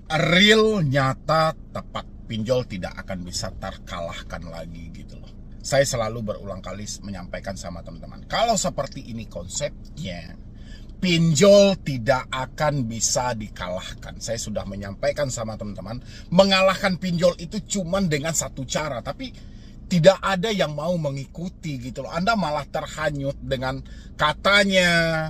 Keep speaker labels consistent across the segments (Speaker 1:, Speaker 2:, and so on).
Speaker 1: Real, nyata, tepat. Pinjol tidak akan bisa terkalahkan lagi gitu loh. Saya selalu berulang kali menyampaikan sama teman-teman, kalau seperti ini konsepnya, pinjol tidak akan bisa dikalahkan. Saya sudah menyampaikan sama teman-teman, mengalahkan pinjol itu cuman dengan satu cara, tapi tidak ada yang mau mengikuti gitu loh. Anda malah terhanyut dengan katanya,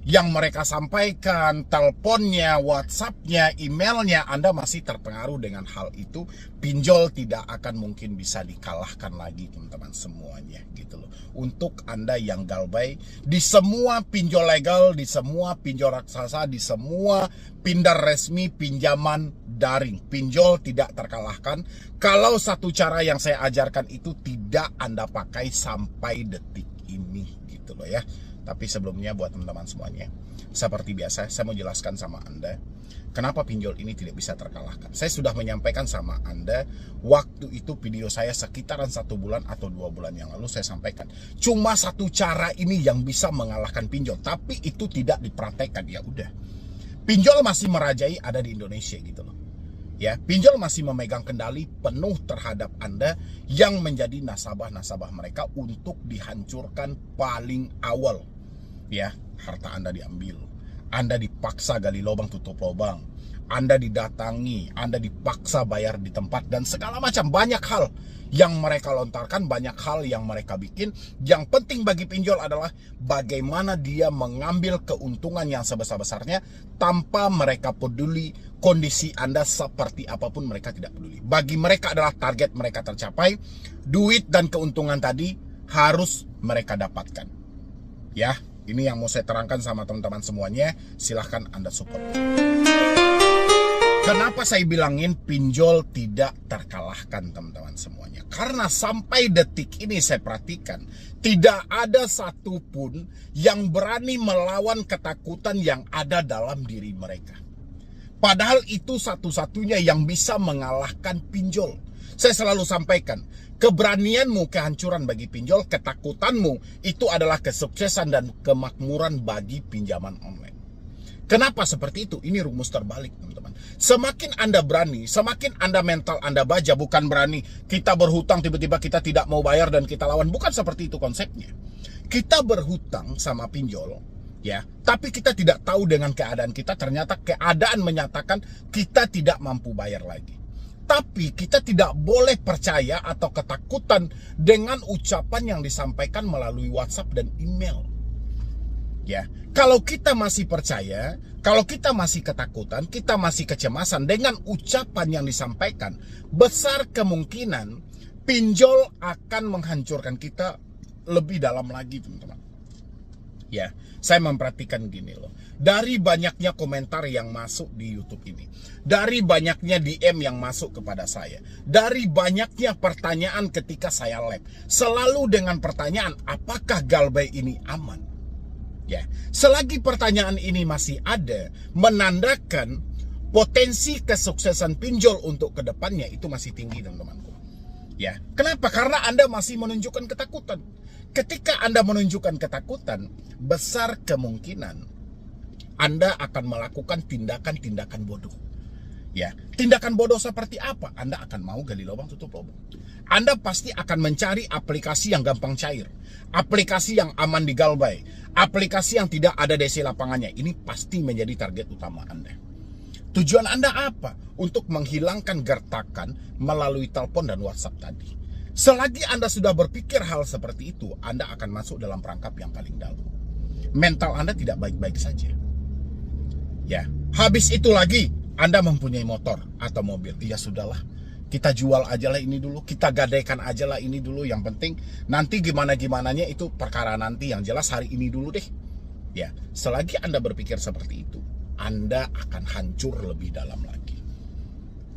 Speaker 1: yang mereka sampaikan, teleponnya, WhatsApp-nya, emailnya. Anda masih terpengaruh dengan hal itu. Pinjol tidak akan mungkin bisa dikalahkan lagi teman-teman semuanya gitu loh. Untuk Anda yang galbay, di semua pinjol legal, di semua pinjol raksasa, di semua pindar resmi pinjaman daring, pinjol tidak terkalahkan kalau satu cara yang saya ajarkan itu tidak Anda pakai sampai detik ini gitu loh ya. Tapi sebelumnya buat teman-teman semuanya, seperti biasa saya mau jelaskan sama Anda kenapa pinjol ini tidak bisa terkalahkan. Saya sudah menyampaikan sama Anda waktu itu, video saya sekitaran 1 bulan atau 2 bulan yang lalu saya sampaikan. Cuma satu cara ini yang bisa mengalahkan pinjol, tapi itu tidak dipraktekkan. Ya udah, pinjol masih merajai ada di Indonesia gitu loh. Ya, pinjol masih memegang kendali penuh terhadap Anda yang menjadi nasabah-nasabah mereka untuk dihancurkan paling awal. Ya, harta Anda diambil, Anda dipaksa gali lubang tutup lubang, Anda didatangi, Anda dipaksa bayar di tempat, dan segala macam banyak hal yang mereka lontarkan, banyak hal yang mereka bikin. Yang penting bagi pinjol adalah bagaimana dia mengambil keuntungan yang sebesar-besarnya tanpa mereka peduli kondisi Anda seperti apapun, mereka tidak peduli. Bagi mereka adalah target mereka tercapai, duit dan keuntungan tadi harus mereka dapatkan. Ya, ini yang mau saya terangkan sama teman-teman semuanya. Silahkan Anda support. Kenapa saya bilangin pinjol tidak terkalahkan teman-teman semuanya? Karena sampai detik ini saya perhatikan, tidak ada satupun yang berani melawan ketakutan yang ada dalam diri mereka. Padahal itu satu-satunya yang bisa mengalahkan pinjol. Saya selalu sampaikan, keberanianmu kehancuran bagi pinjol, ketakutanmu itu adalah kesuksesan dan kemakmuran bagi pinjaman online. Kenapa seperti itu? Ini rumus terbalik teman-teman. Semakin Anda berani, semakin Anda mental Anda baja. Bukan berani kita berhutang tiba-tiba kita tidak mau bayar dan kita lawan. Bukan seperti itu konsepnya. Kita berhutang sama pinjol, ya, tapi kita tidak tahu dengan keadaan kita. Ternyata keadaan menyatakan kita tidak mampu bayar lagi. Tapi kita tidak boleh percaya atau ketakutan dengan ucapan yang disampaikan melalui WhatsApp dan email. Ya, kalau kita masih percaya, kalau kita masih ketakutan, kita masih kecemasan dengan ucapan yang disampaikan, besar kemungkinan pinjol akan menghancurkan kita lebih dalam lagi, teman-teman. Ya, saya memperhatikan gini loh. Dari banyaknya komentar yang masuk di YouTube ini, dari banyaknya DM yang masuk kepada saya, dari banyaknya pertanyaan ketika saya live, selalu dengan pertanyaan, apakah galbay ini aman? Ya, selagi pertanyaan ini masih ada, menandakan potensi kesuksesan pinjol untuk kedepannya itu masih tinggi, teman-temanku. Ya, kenapa? Karena Anda masih menunjukkan ketakutan. Ketika Anda menunjukkan ketakutan, besar kemungkinan Anda akan melakukan tindakan-tindakan bodoh. Ya, tindakan bodoh seperti apa? Anda akan mau gali lubang tutup lubang. Anda pasti akan mencari aplikasi yang gampang cair, aplikasi yang aman digalbay, aplikasi yang tidak ada DC lapangannya. Ini pasti menjadi target utama Anda. Tujuan Anda apa? Untuk menghilangkan gertakan melalui telepon dan WhatsApp tadi. Selagi Anda sudah berpikir hal seperti itu, Anda akan masuk dalam perangkap yang paling dalam. Mental Anda tidak baik-baik saja. Ya, habis itu lagi Anda mempunyai motor atau mobil. Ya sudahlah, kita jual aja lah ini dulu, kita gadaikan aja lah ini dulu. Yang penting nanti gimana-gimananya itu perkara nanti. Yang jelas hari ini dulu deh. Ya, selagi Anda berpikir seperti itu, Anda akan hancur lebih dalam lagi.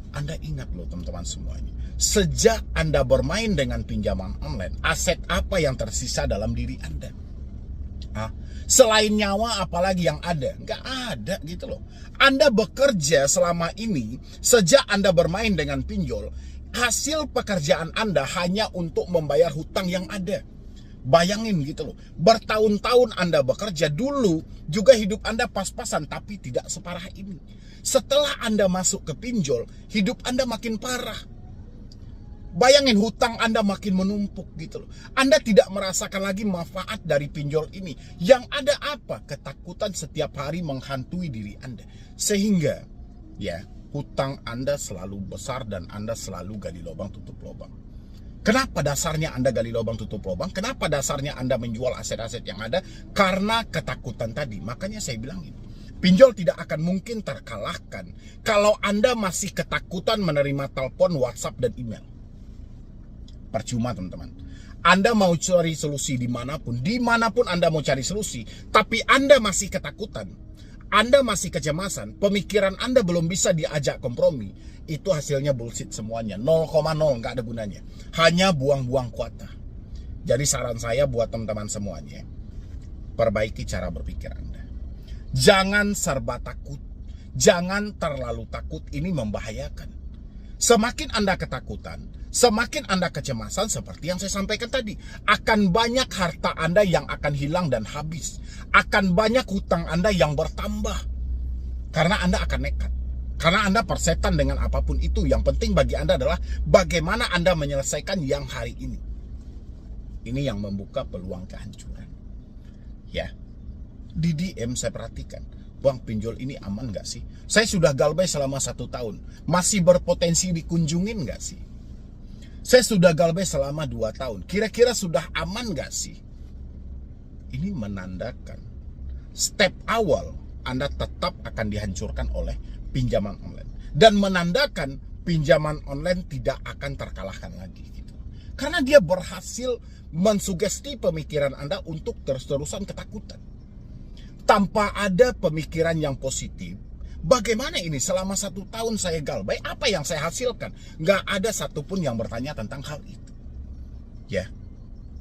Speaker 1: Anda ingat loh teman-teman semuanya, sejak Anda bermain dengan pinjaman online, aset apa yang tersisa dalam diri Anda? Selain nyawa apalagi yang ada? Nggak ada gitu loh. Anda bekerja selama ini, sejak Anda bermain dengan pinjol, hasil pekerjaan Anda hanya untuk membayar hutang yang ada. Bayangin gitu loh, bertahun-tahun Anda bekerja, dulu juga hidup Anda pas-pasan, tapi tidak separah ini. Setelah Anda masuk ke pinjol, hidup Anda makin parah. Bayangin, hutang Anda makin menumpuk gitu loh. Anda tidak merasakan lagi manfaat dari pinjol ini. Yang ada apa? Ketakutan setiap hari menghantui diri Anda. Sehingga ya, hutang Anda selalu besar dan Anda selalu gali lubang tutup lubang. Kenapa dasarnya Anda gali lubang tutup lubang? Kenapa dasarnya Anda menjual aset-aset yang ada? Karena ketakutan tadi. Makanya saya bilang ini, pinjol tidak akan mungkin terkalahkan kalau Anda masih ketakutan menerima telepon, WhatsApp, dan email. Percuma teman-teman. Anda mau cari solusi dimanapun Anda mau cari solusi, tapi Anda masih ketakutan, Anda masih kecemasan, pemikiran Anda belum bisa diajak kompromi, itu hasilnya bullshit semuanya. 0,0, nggak ada gunanya. Hanya buang-buang kuota. Jadi saran saya buat teman-teman semuanya, perbaiki cara berpikir Anda. Jangan serba takut. Jangan terlalu takut, ini membahayakan. Semakin Anda ketakutan, semakin Anda kecemasan, seperti yang saya sampaikan tadi, akan banyak harta Anda yang akan hilang dan habis. Akan banyak hutang Anda yang bertambah. Karena Anda akan nekat. Karena Anda persetan dengan apapun itu. Yang penting bagi Anda adalah bagaimana Anda menyelesaikan yang hari ini. Ini yang membuka peluang kehancuran. Ya, di DM saya perhatikan, Bang, pinjol ini aman gak sih? Saya sudah galbay selama 1 tahun. Masih berpotensi dikunjungin gak sih? Saya sudah galbay selama 2 tahun. Kira-kira sudah aman gak sih? Ini menandakan step awal Anda tetap akan dihancurkan oleh pinjaman online. Dan menandakan pinjaman online tidak akan terkalahkan lagi gitu. Karena dia berhasil mensugesti pemikiran Anda untuk terus-terusan ketakutan. Tanpa ada pemikiran yang positif, bagaimana ini selama 1 tahun saya galbay, apa yang saya hasilkan? Nggak ada satupun yang bertanya tentang hal itu. Ya,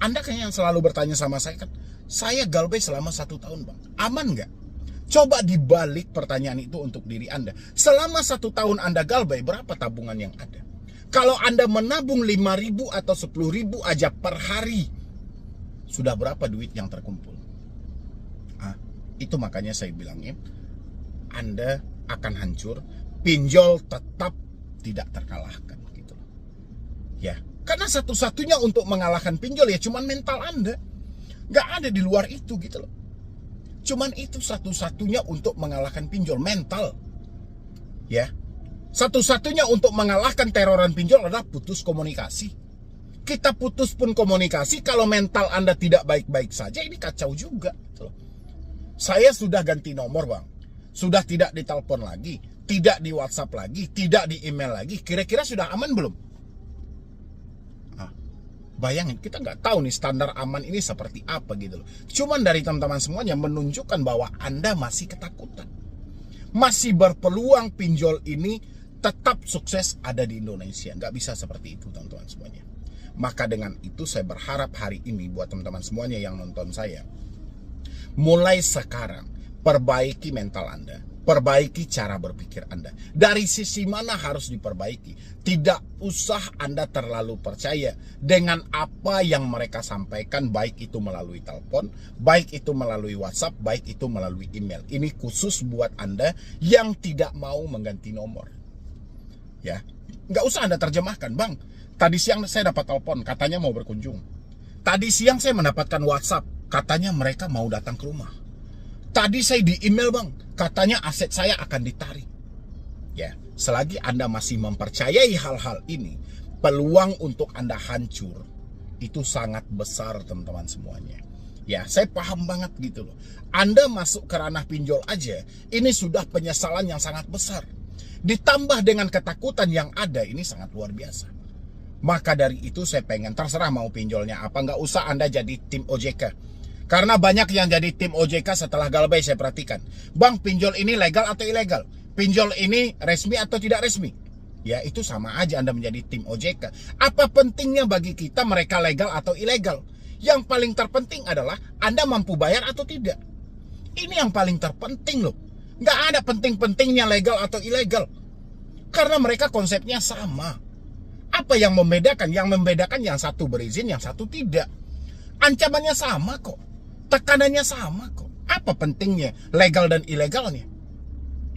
Speaker 1: Anda kayaknya yang selalu bertanya sama saya kan, saya galbay selama 1 tahun Bang, aman nggak? Coba dibalik pertanyaan itu untuk diri Anda. Selama 1 tahun Anda galbay, berapa tabungan yang ada? Kalau Anda menabung 5.000 atau 10.000 aja per hari, sudah berapa duit yang terkumpul? Itu makanya saya bilangin, Anda akan hancur, pinjol tetap tidak terkalahkan gitu. Ya, karena satu-satunya untuk mengalahkan pinjol ya cuman mental Anda. Nggak ada di luar itu gitu loh. Cuman itu satu-satunya untuk mengalahkan pinjol, mental. Ya. Satu-satunya untuk mengalahkan teroran pinjol adalah putus komunikasi. Kita putus pun komunikasi, kalau mental Anda tidak baik-baik saja, ini kacau juga gitu loh. Saya sudah ganti nomor Bang, sudah tidak ditelepon lagi, tidak di WhatsApp lagi, tidak di email lagi. Kira-kira sudah aman belum? Bayangin, kita nggak tahu nih standar aman ini seperti apa gitu loh. Cuman dari teman-teman semuanya menunjukkan bahwa Anda masih ketakutan, masih berpeluang pinjol ini tetap sukses ada di Indonesia. Nggak bisa seperti itu teman-teman semuanya. Maka dengan itu saya berharap hari ini buat teman-teman semuanya yang nonton saya, mulai sekarang perbaiki mental Anda, perbaiki cara berpikir Anda. Dari sisi mana harus diperbaiki? Tidak usah Anda terlalu percaya dengan apa yang mereka sampaikan, baik itu melalui telepon, baik itu melalui WhatsApp, baik itu melalui email. Ini khusus buat Anda yang tidak mau mengganti nomor. Ya, nggak usah Anda terjemahkan, Bang. Tadi siang saya dapat telepon, katanya mau berkunjung. Tadi siang saya mendapatkan WhatsApp, katanya mereka mau datang ke rumah. Tadi saya di email Bang, katanya aset saya akan ditarik. Ya, selagi Anda masih mempercayai hal-hal ini, peluang untuk Anda hancur itu sangat besar teman-teman semuanya. Ya, saya paham banget gitu loh. Anda masuk ke ranah pinjol aja, ini sudah penyesalan yang sangat besar. Ditambah dengan ketakutan yang ada, ini sangat luar biasa. Maka dari itu saya pengen, terserah mau pinjolnya apa, nggak usah Anda jadi tim OJK. Karena banyak yang jadi tim OJK setelah galbay saya perhatikan. Bang, pinjol ini legal atau ilegal? Pinjol ini resmi atau tidak resmi? Ya itu sama aja Anda menjadi tim OJK. Apa pentingnya bagi kita mereka legal atau ilegal? Yang paling terpenting adalah Anda mampu bayar atau tidak. Ini yang paling terpenting loh. Nggak ada penting-pentingnya legal atau ilegal. Karena mereka konsepnya sama. Apa yang membedakan? Yang membedakan yang satu berizin, yang satu tidak. Ancamannya sama kok. Tekanannya sama kok. Apa pentingnya legal dan ilegalnya?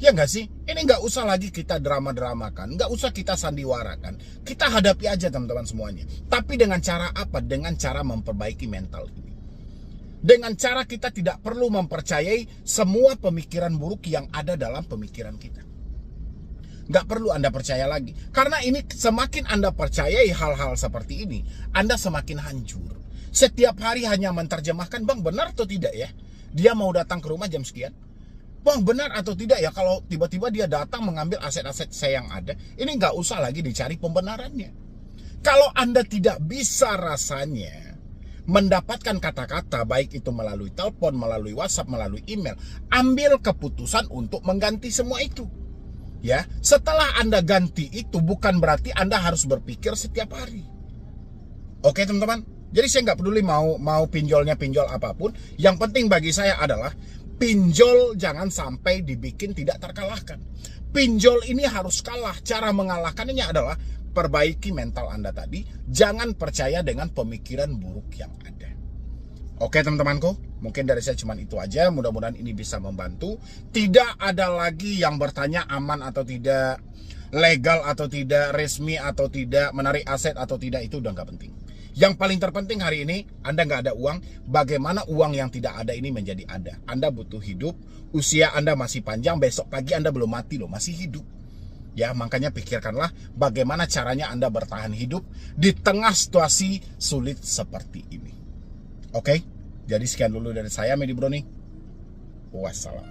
Speaker 1: Ya nggak sih? Ini nggak usah lagi kita drama-dramakan. Nggak usah kita sandiwarakan. Kita hadapi aja teman-teman semuanya. Tapi dengan cara apa? Dengan cara memperbaiki mental ini. Dengan cara kita tidak perlu mempercayai semua pemikiran buruk yang ada dalam pemikiran kita. Nggak perlu Anda percaya lagi. Karena ini semakin Anda percayai hal-hal seperti ini, Anda semakin hancur. Setiap hari hanya menerjemahkan, bang benar atau tidak ya? Dia mau datang ke rumah jam sekian. Bang benar atau tidak ya kalau tiba-tiba dia datang mengambil aset-aset saya yang ada. Ini nggak usah lagi dicari pembenarannya. Kalau Anda tidak bisa rasanya mendapatkan kata-kata, baik itu melalui telepon, melalui WhatsApp, melalui email, ambil keputusan untuk mengganti semua itu. Ya, setelah Anda ganti itu bukan berarti Anda harus berpikir setiap hari. Oke teman-teman, jadi saya nggak peduli mau pinjolnya pinjol apapun. Yang penting bagi saya adalah pinjol jangan sampai dibikin tidak terkalahkan. Pinjol ini harus kalah. Cara mengalahkannya adalah perbaiki mental Anda tadi. Jangan percaya dengan pemikiran buruk yang ada. Oke teman-temanku, mungkin dari saya cuma itu aja. Mudah-mudahan ini bisa membantu. Tidak ada lagi yang bertanya aman atau tidak, legal atau tidak, resmi atau tidak, menarik aset atau tidak, itu udah nggak penting. Yang paling terpenting hari ini, Anda nggak ada uang. Bagaimana uang yang tidak ada ini menjadi ada? Anda butuh hidup, usia Anda masih panjang, besok pagi Anda belum mati loh, masih hidup. Ya, makanya pikirkanlah bagaimana caranya Anda bertahan hidup di tengah situasi sulit seperti ini. Oke? Jadi sekian dulu dari saya, Medi Broni. Wassalam.